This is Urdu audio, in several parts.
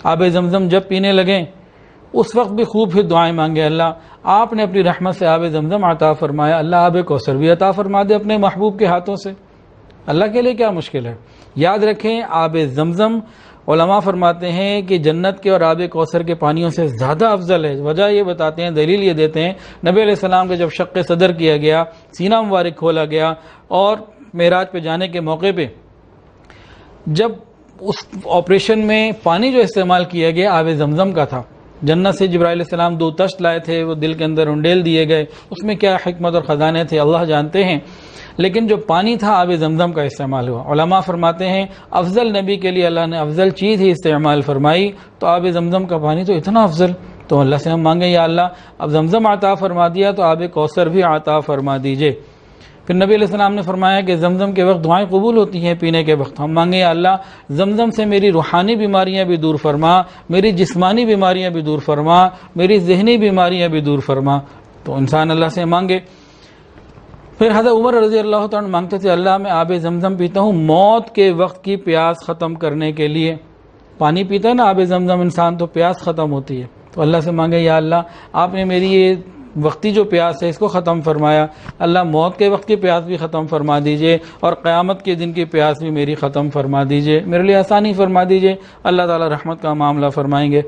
آب زمزم جب پینے لگیں اس وقت بھی خوب پھر دعائیں مانگے، اللہ آپ نے اپنی رحمت سے آب زمزم عطا فرمایا، اللہ آب کوثر بھی عطا فرما دے اپنے محبوب کے ہاتھوں سے، اللہ کے لیے کیا مشکل ہے۔ یاد رکھیں آب زمزم علماء فرماتے ہیں کہ جنت کے اور آب کوثر کے پانیوں سے زیادہ افضل ہے۔ وجہ یہ بتاتے ہیں، دلیل یہ دیتے ہیں، نبی علیہ السلام کے جب شق صدر کیا گیا، سینہ مبارک کھولا گیا اور معراج پہ جانے کے موقع پہ جب اس آپریشن میں پانی جو استعمال کیا گیا آب زمزم کا تھا، جنت سے جبرائیل علیہ السلام 2 تشت لائے تھے، وہ دل کے اندر انڈیل دیے گئے، اس میں کیا حکمت اور خزانے تھے اللہ جانتے ہیں، لیکن جو پانی تھا آب زمزم کا استعمال ہوا۔ علماء فرماتے ہیں افضل نبی کے لیے اللہ نے افضل چیز ہی استعمال فرمائی، تو آب زمزم کا پانی تو اتنا افضل، تو اللہ سے ہم مانگیں یا اللہ اب زمزم عطا فرما دیا تو آب کوثر بھی عطا فرما دیجئے۔ پھر نبی علیہ السلام نے فرمایا کہ زمزم کے وقت دعائیں قبول ہوتی ہیں، پینے کے وقت ہم مانگیں یا اللہ زمزم سے میری روحانی بیماریاں بھی دور فرما، میری جسمانی بیماریاں بھی دور فرما، میری ذہنی بیماریاں بھی دور فرما، تو انسان اللہ سے مانگے۔ پھر حضرت عمر رضی اللہ تعالیٰ مانگتے تھے اللہ میں آب زمزم پیتا ہوں موت کے وقت کی پیاس ختم کرنے کے لیے، پانی پیتا ہے نا آب زمزم انسان تو پیاس ختم ہوتی ہے، تو اللہ سے مانگے یا اللہ آپ نے میری یہ وقتی جو پیاس ہے اس کو ختم فرمایا، اللہ موت کے وقت کی پیاس بھی ختم فرما دیجئے اور قیامت کے دن کی پیاس بھی میری ختم فرما دیجئے، میرے لیے آسانی فرما دیجئے۔ اللہ تعالیٰ رحمت کا معاملہ فرمائیں گے۔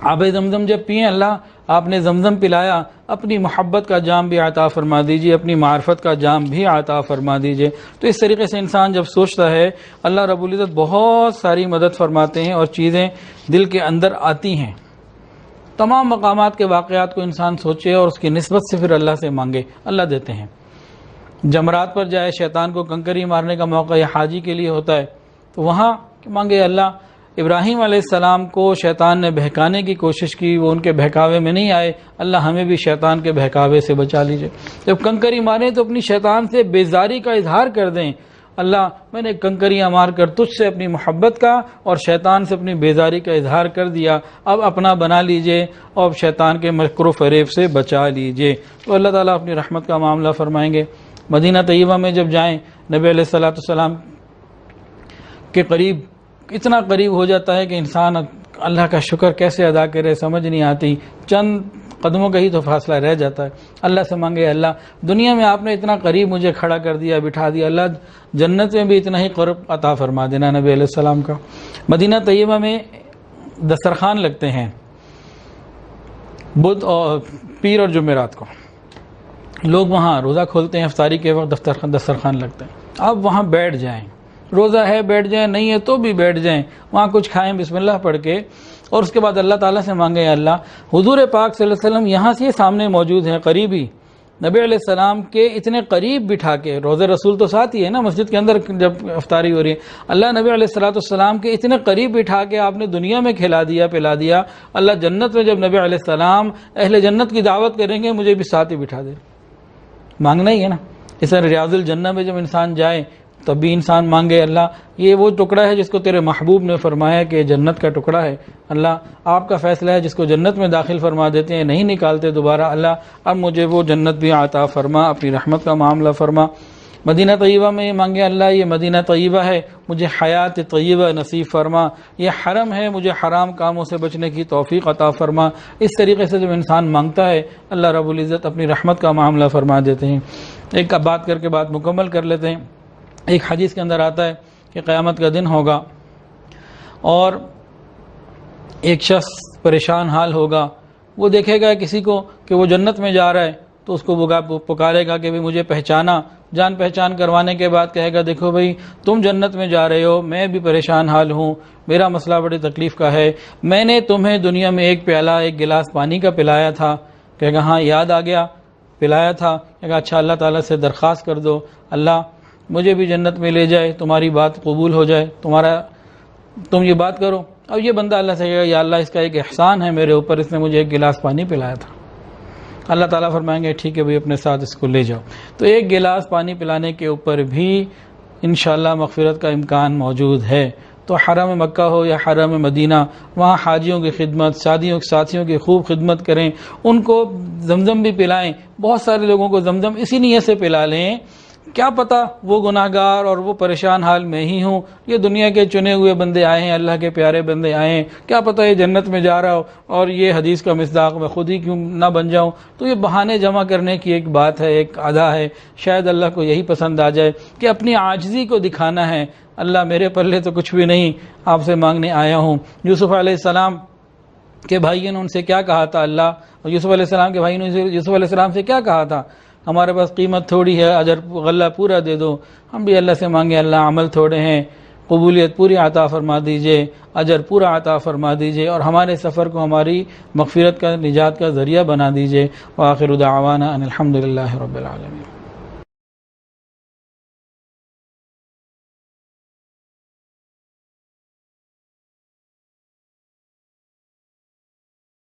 آب زمزم جب پئیں اللہ آپ نے زمزم پلایا، اپنی محبت کا جام بھی عطا فرما دیجئے، اپنی معرفت کا جام بھی عطا فرما دیجئے۔ تو اس طریقے سے انسان جب سوچتا ہے اللہ رب العزت بہت ساری مدد فرماتے ہیں اور چیزیں دل کے اندر آتی ہیں۔ تمام مقامات کے واقعات کو انسان سوچے اور اس کی نسبت سے پھر اللہ سے مانگے، اللہ دیتے ہیں۔ جمرات پر جائے، شیطان کو کنکری مارنے کا موقع یہ حاجی کے لیے ہوتا ہے، تو وہاں مانگے اللہ ابراہیم علیہ السلام کو شیطان نے بہکانے کی کوشش کی، وہ ان کے بہکاوے میں نہیں آئے، اللہ ہمیں بھی شیطان کے بہکاوے سے بچا لیجئے۔ جب کنکری ماریں تو اپنی شیطان سے بیزاری کا اظہار کر دیں، اللہ میں نے کنکریاں مار کر تجھ سے اپنی محبت کا اور شیطان سے اپنی بیزاری کا اظہار کر دیا، اب اپنا بنا لیجئے اور شیطان کے مکر و فریب سے بچا لیجئے۔ تو اللہ تعالیٰ اپنی رحمت کا معاملہ فرمائیں گے۔ مدینہ طیبہ میں جب جائیں نبی علیہ السلام کے قریب اتنا قریب ہو جاتا ہے کہ انسان اللہ کا شکر کیسے ادا کرے سمجھ نہیں آتی، چند قدموں کا ہی تو فاصلہ رہ جاتا ہے۔ اللہ سے مانگے اللہ دنیا میں آپ نے اتنا قریب مجھے کھڑا کر دیا، بٹھا دیا، اللہ جنت میں بھی اتنا ہی قرب عطا فرما دینا نبی علیہ السلام کا۔ مدینہ طیبہ میں دسترخوان لگتے ہیں بدھ اور پیر اور جمعرات کو، لوگ وہاں روزہ کھولتے ہیں، افطاری کے وقت دسترخوان لگتے ہیں، آپ وہاں بیٹھ جائیں، روزہ ہے بیٹھ جائیں، نہیں ہے تو بھی بیٹھ جائیں، وہاں کچھ کھائیں بسم اللہ پڑھ کے، اور اس کے بعد اللہ تعالیٰ سے مانگے اللہ حضور پاک صلی اللہ علیہ وسلم یہاں سے سامنے موجود ہیں، قریب ہی نبی علیہ السلام کے اتنے قریب بٹھا کے، روزہ رسول تو ساتھ ہی ہے نا مسجد کے اندر جب افطاری ہو رہی ہے، اللہ نبی علیہ السلام کے اتنے قریب بٹھا کے آپ نے دنیا میں کھلا دیا پلا دیا، اللہ جنت میں جب نبی علیہ السلام اہل جنت کی دعوت کریں گے مجھے بھی ساتھ ہی بٹھا دے، مانگنا ہی ہے نا۔ اس طرح ریاض الجنہ میں جب انسان جائے تب بھی انسان مانگے اللہ یہ وہ ٹکڑا ہے جس کو تیرے محبوب نے فرمایا کہ جنت کا ٹکڑا ہے، اللہ آپ کا فیصلہ ہے جس کو جنت میں داخل فرما دیتے ہیں نہیں نکالتے دوبارہ، اللہ اب مجھے وہ جنت بھی عطا فرما، اپنی رحمت کا معاملہ فرما۔ مدینہ طیبہ میں یہ مانگے اللہ یہ مدینہ طیبہ ہے مجھے حیات طیبہ نصیب فرما، یہ حرم ہے مجھے حرام کاموں سے بچنے کی توفیق عطا فرما۔ اس طریقے سے جب انسان مانگتا ہے اللہ رب العزت اپنی رحمت کا معاملہ فرما دیتے ہیں۔ ایک بات کر کے بات مکمل کر لیتے ہیں۔ ایک حدیث کے اندر آتا ہے کہ قیامت کا دن ہوگا اور ایک شخص پریشان حال ہوگا، وہ دیکھے گا کسی کو کہ وہ جنت میں جا رہا ہے تو اس کو پکارے گا کہ مجھے پہچانا، جان پہچان کروانے کے بعد کہے گا دیکھو بھائی تم جنت میں جا رہے ہو، میں بھی پریشان حال ہوں، میرا مسئلہ بڑی تکلیف کا ہے، میں نے تمہیں دنیا میں ایک گلاس پانی کا پلایا تھا، کہے گا ہاں یاد آ گیا پلایا تھا، کہے گا اچھا اللہ تعالیٰ سے درخواست کر دو اللہ مجھے بھی جنت میں لے جائے، تمہاری بات قبول ہو جائے، تم یہ بات کرو۔ اب یہ بندہ اللہ سے کہے گا یا اللہ اس کا ایک احسان ہے میرے اوپر، اس نے مجھے ایک گلاس پانی پلایا تھا، اللہ تعالیٰ فرمائیں گے ٹھیک ہے بھائی اپنے ساتھ اس کو لے جاؤ۔ تو ایک گلاس پانی پلانے کے اوپر بھی انشاءاللہ مغفرت کا امکان موجود ہے۔ تو حرم مکہ ہو یا حرم مدینہ، وہاں حاجیوں کی خدمت، ساتھیوں کی خوب خدمت کریں، ان کو زمزم بھی پلائیں، بہت سارے لوگوں کو زمزم اسی نیت سے پلا لیں کیا پتہ وہ گناہگار اور وہ پریشان حال میں ہی ہوں، یہ دنیا کے چنے ہوئے بندے آئے ہیں، اللہ کے پیارے بندے آئے ہیں، کیا پتہ یہ جنت میں جا رہا ہو اور یہ حدیث کا مصداق میں خود ہی کیوں نہ بن جاؤں۔ تو یہ بہانے جمع کرنے کی ایک بات ہے، ایک ادا ہے، شاید اللہ کو یہی پسند آ جائے کہ اپنی عاجزی کو دکھانا ہے، اللہ میرے پلے تو کچھ بھی نہیں، آپ سے مانگنے آیا ہوں۔ یوسف علیہ السلام کے بھائیوں نے ان سے کیا کہا تھا، اللہ اور یوسف علیہ السلام کے بھائیوں نے یوسف علیہ السلام سے کیا کہا تھا، ہمارے پاس قیمت تھوڑی ہے، اجر غلہ پورا دے دو۔ ہم بھی اللہ سے مانگے، اللہ عمل تھوڑے ہیں، قبولیت پوری عطا فرما دیجئے، اجر پورا عطا فرما دیجئے، اور ہمارے سفر کو ہماری مغفرت کا، نجات کا ذریعہ بنا دیجئے۔ وآخر دعوانا ان الحمد للہ رب العالمین۔